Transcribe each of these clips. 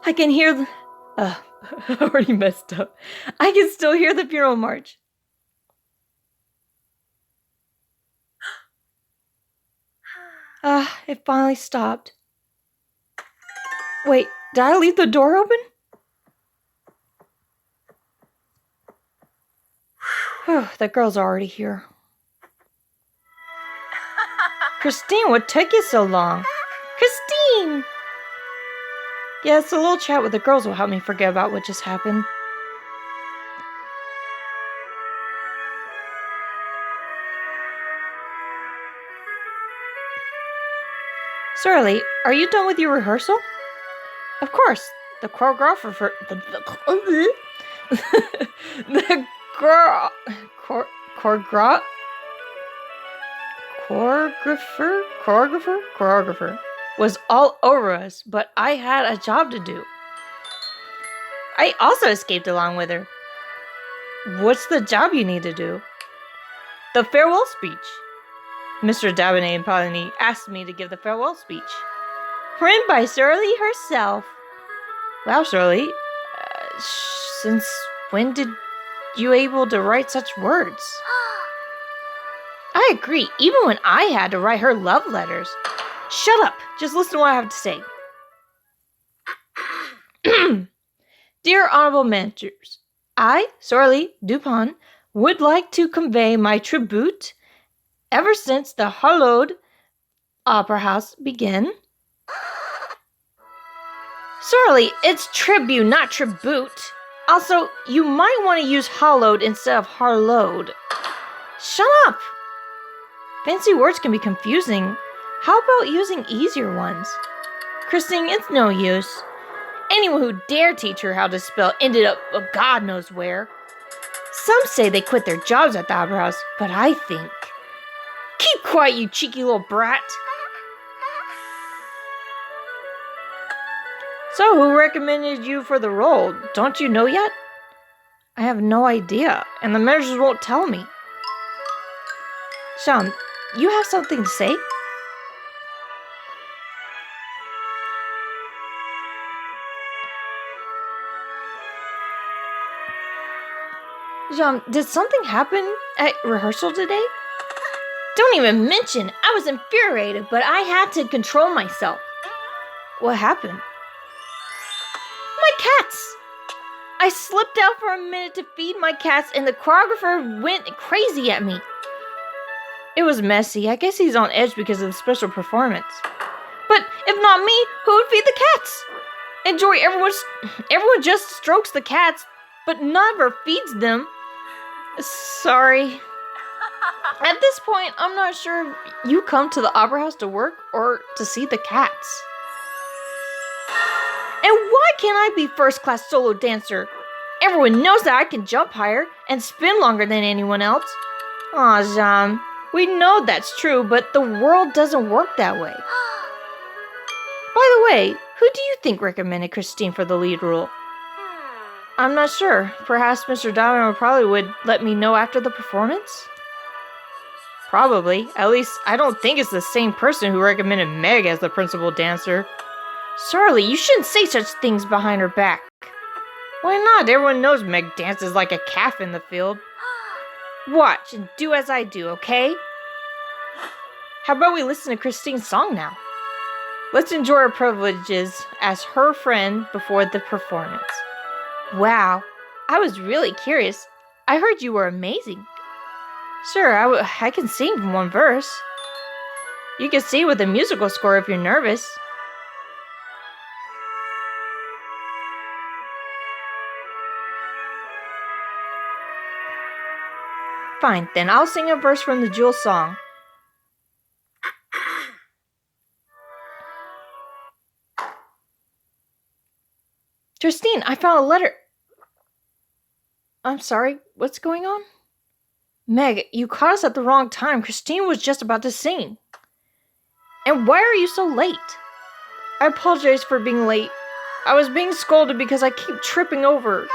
I can hear the... I already messed up. I can still hear the funeral march. It finally stopped. Wait, did I leave the door open? That girl's already here. Christine, what took you so long? Christine! Yes, a little chat with the girls will help me forget about what just happened. Sorely, are you done with your rehearsal? Of course. The choreographer... choreographer was all over us, but I had a job to do. I also escaped along with her. What's the job you need to do? The farewell speech. Mr. Dabinet and Polony asked me to give the farewell speech. Written by Shirley herself. Wow, Shirley. Since when did you able to write such words? I agree, even when I had to write her love letters. Shut up! Just listen to what I have to say. Dear Honorable Managers, I, Sorley Dupin, would like to convey my tribute. Ever since the hallowed Opera House began. Sorley, it's tribute, not tribute. Also, you might want to use hallowed instead of harlowed. Shut up! Fancy words can be confusing. How about using easier ones? Christine, it's no use. Anyone who dared teach her how to spell ended up God knows where. Some say they quit their jobs at the Opera House, but I think... Keep quiet, you cheeky little brat! So, who recommended you for the role? Don't you know yet? I have no idea, and the managers won't tell me. Sean, you have something to say? Jean, did something happen at rehearsal today? Don't even mention! I was infuriated, but I had to control myself. What happened? My cats! I slipped out for a minute to feed my cats, and the choreographer went crazy at me. It was messy. I guess he's on edge because of the special performance. But if not me, who would feed the cats? Enjoy, everyone just strokes the cats, but never feeds them. Sorry. At this point, I'm not sure if you come to the Opera House to work or to see the cats. And why can't I be first-class solo dancer? Everyone knows that I can jump higher and spin longer than anyone else. Aw, Jean, we know that's true, but the world doesn't work that way. By the way, who do you think recommended Christine for the lead role? I'm not sure. Perhaps Mr. Domino probably would let me know after the performance? Probably. At least, I don't think it's the same person who recommended Meg as the principal dancer. Sorley, you shouldn't say such things behind her back. Why not? Everyone knows Meg dances like a calf in the field. Watch and do as I do, okay? How about we listen to Christine's song now? Let's enjoy our privileges as her friend before the performance. Wow, I was really curious. I heard you were amazing. Sure, I can sing from one verse. You can sing with a musical score if you're nervous. Fine, then I'll sing a verse from the Jewel song. Christine, I found a letter. I'm sorry, what's going on? Meg, you caught us at the wrong time. Christine was just about to sing. And why are you so late? I apologize for being late. I was being scolded because I keep tripping over.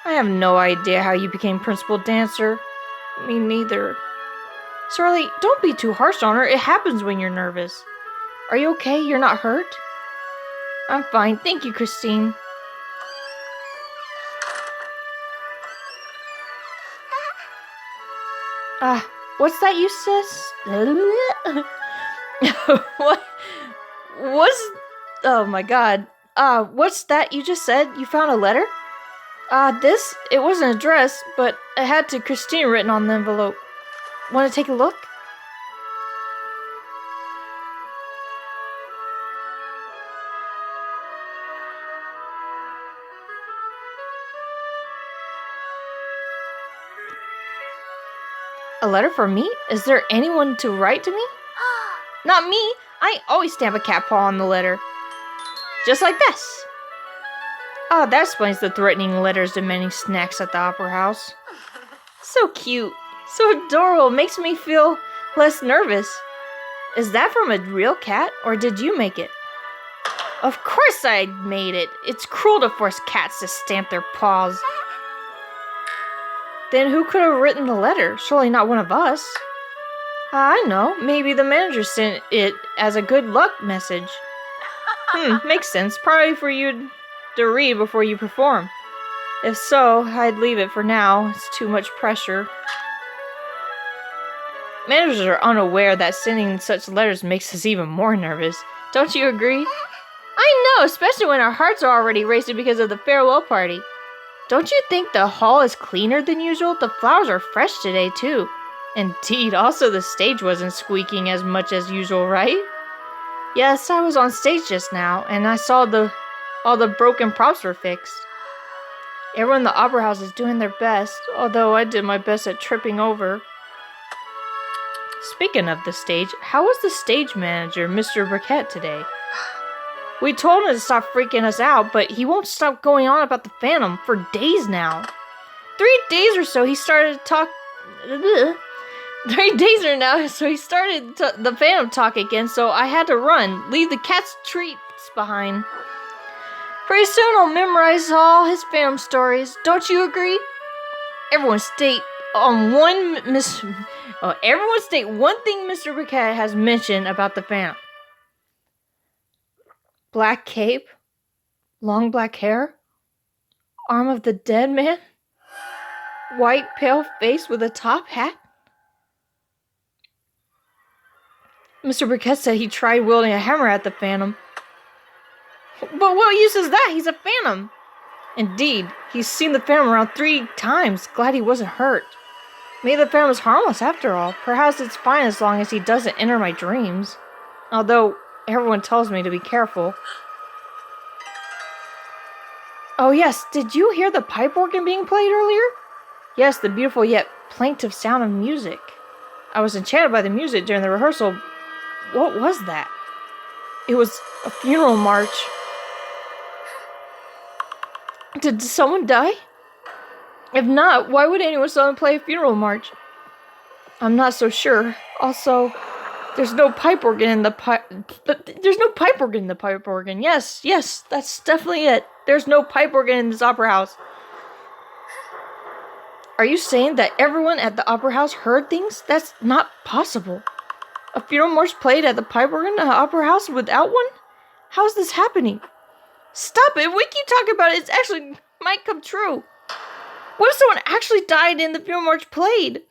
I have no idea how you became principal dancer. Me neither. Sorley, don't be too harsh on her. It happens when you're nervous. Are you okay? You're not hurt? I'm fine, thank you, Christine. What's that you says? What? Oh my god. What's that you just said? You found a letter? It wasn't addressed, but it had to Christine written on the envelope. Want to take a look? A letter for me? Is there anyone to write to me? Not me! I always stamp a cat paw on the letter. Just like this. That explains the threatening letters demanding snacks at the opera house. So cute. So adorable. Makes me feel less nervous. Is that from a real cat, or did you make it? Of course I made it. It's cruel to force cats to stamp their paws. Then who could have written the letter? Surely not one of us. I know. Maybe the manager sent it as a good luck message. Makes sense. Probably for you to read before you perform. If so, I'd leave it for now. It's too much pressure. Managers are unaware that sending such letters makes us even more nervous. Don't you agree? I know, especially when our hearts are already racing because of the farewell party. Don't you think the hall is cleaner than usual? The flowers are fresh today, too. Indeed, also the stage wasn't squeaking as much as usual, right? Yes, I was on stage just now, and I saw all the broken props were fixed. Everyone in the opera house is doing their best, although I did my best at tripping over. Speaking of the stage, how was the stage manager, Mr. Burkett, today? We told him to stop freaking us out, but he won't stop going on about the Phantom for days now. 3 days or so, he started to talk... 3 days or now, so he started the Phantom talk again, so I had to run, leave the cat's treats behind. Pretty soon I'll memorize all his Phantom stories. Don't you agree? Everyone state one thing Mr. Burkett has mentioned about the Phantom. Black cape, long black hair, arm of the dead man, white pale face with a top hat. Mr. Burkett said he tried wielding a hammer at the Phantom. But what use is that? He's a Phantom. Indeed, he's seen the Phantom around 3 times. Glad he wasn't hurt. Maybe the Phantom is harmless after all. Perhaps it's fine as long as he doesn't enter my dreams. Although, everyone tells me to be careful. Oh yes, did you hear the pipe organ being played earlier? Yes, the beautiful yet plaintive sound of music. I was enchanted by the music during the rehearsal. What was that? It was a funeral march. Did someone die? If not, why would anyone suddenly play a funeral march? I'm not so sure. Also, there's no pipe organ in the pipe. There's no pipe organ in the pipe organ. Yes, that's definitely it. There's no pipe organ in this opera house. Are you saying that everyone at the opera house heard things? That's not possible. A funeral march played at the pipe organ at the opera house without one? How is this happening? Stop it! We keep talking about it. It actually might come true. What if someone actually died and the funeral march played?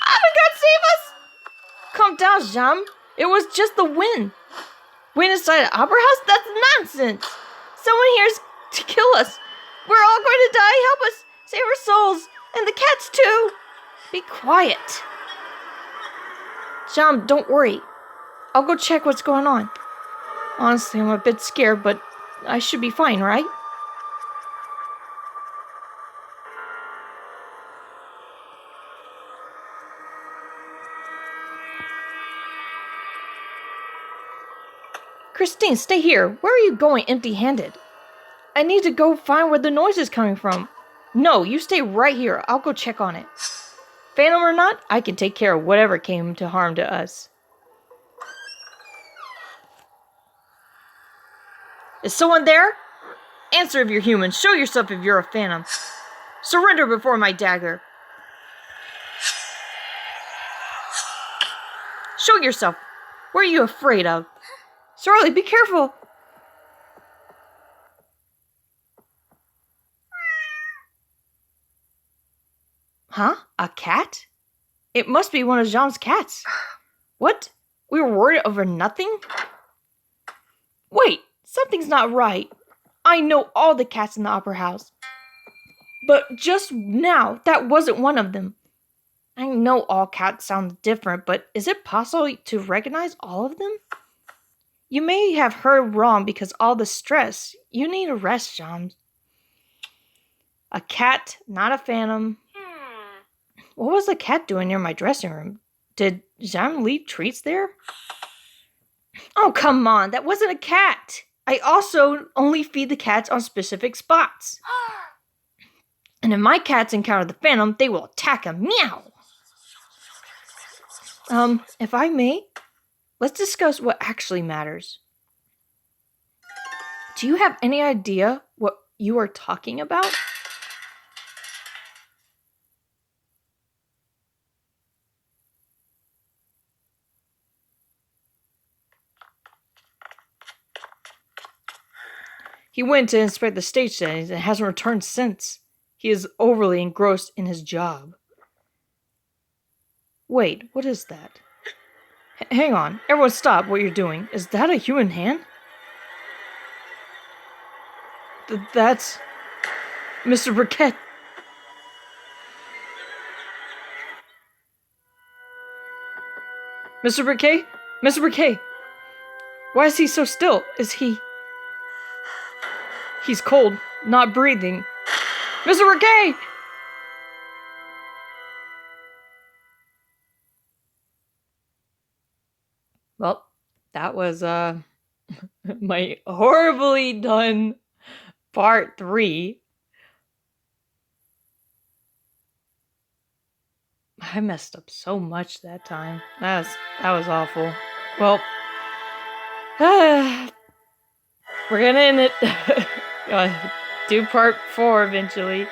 Oh my god, save us! Calm down, Jam. It was just the wind. Wind inside an opera house? That's nonsense. Someone here's to kill us. We're all going to die. Help us. Save our souls. And the cats too. Be quiet. Jam, don't worry. I'll go check what's going on. Honestly, I'm a bit scared, but I should be fine, right? Christine, stay here. Where are you going empty-handed? I need to go find where the noise is coming from. No, you stay right here. I'll go check on it. Phantom or not, I can take care of whatever came to harm to us. Is someone there? Answer if you're human. Show yourself if you're a Phantom. Surrender before my dagger. Show yourself. What are you afraid of? Sorely, be careful! Huh? A cat? It must be one of Jean's cats. What? We were worried over nothing? Wait, something's not right. I know all the cats in the opera house. But just now, that wasn't one of them. I know all cats sound different, but is it possible to recognize all of them? You may have heard wrong because all the stress. You need a rest, Jean. A cat, not a phantom. What was the cat doing near my dressing room? Did Jean leave treats there? Oh, come on, that wasn't a cat. I also only feed the cats on specific spots. And if my cats encounter the phantom, they will attack him. Meow! If I may, let's discuss what actually matters. Do you have any idea what you are talking about? He went to inspect the stage settings and hasn't returned since. He is overly engrossed in his job. Wait, what is that? Hang on, everyone stop what you're doing. Is that a human hand? That's... Mr. Briquet. Mr. Briquet? Mr. Briquet! Why is he so still? Is he... He's cold, not breathing. Mr. Briquet! Well, that was, my horribly done part 3. I messed up so much that time. That was awful. Well, we're gonna end it. Do part 4 eventually.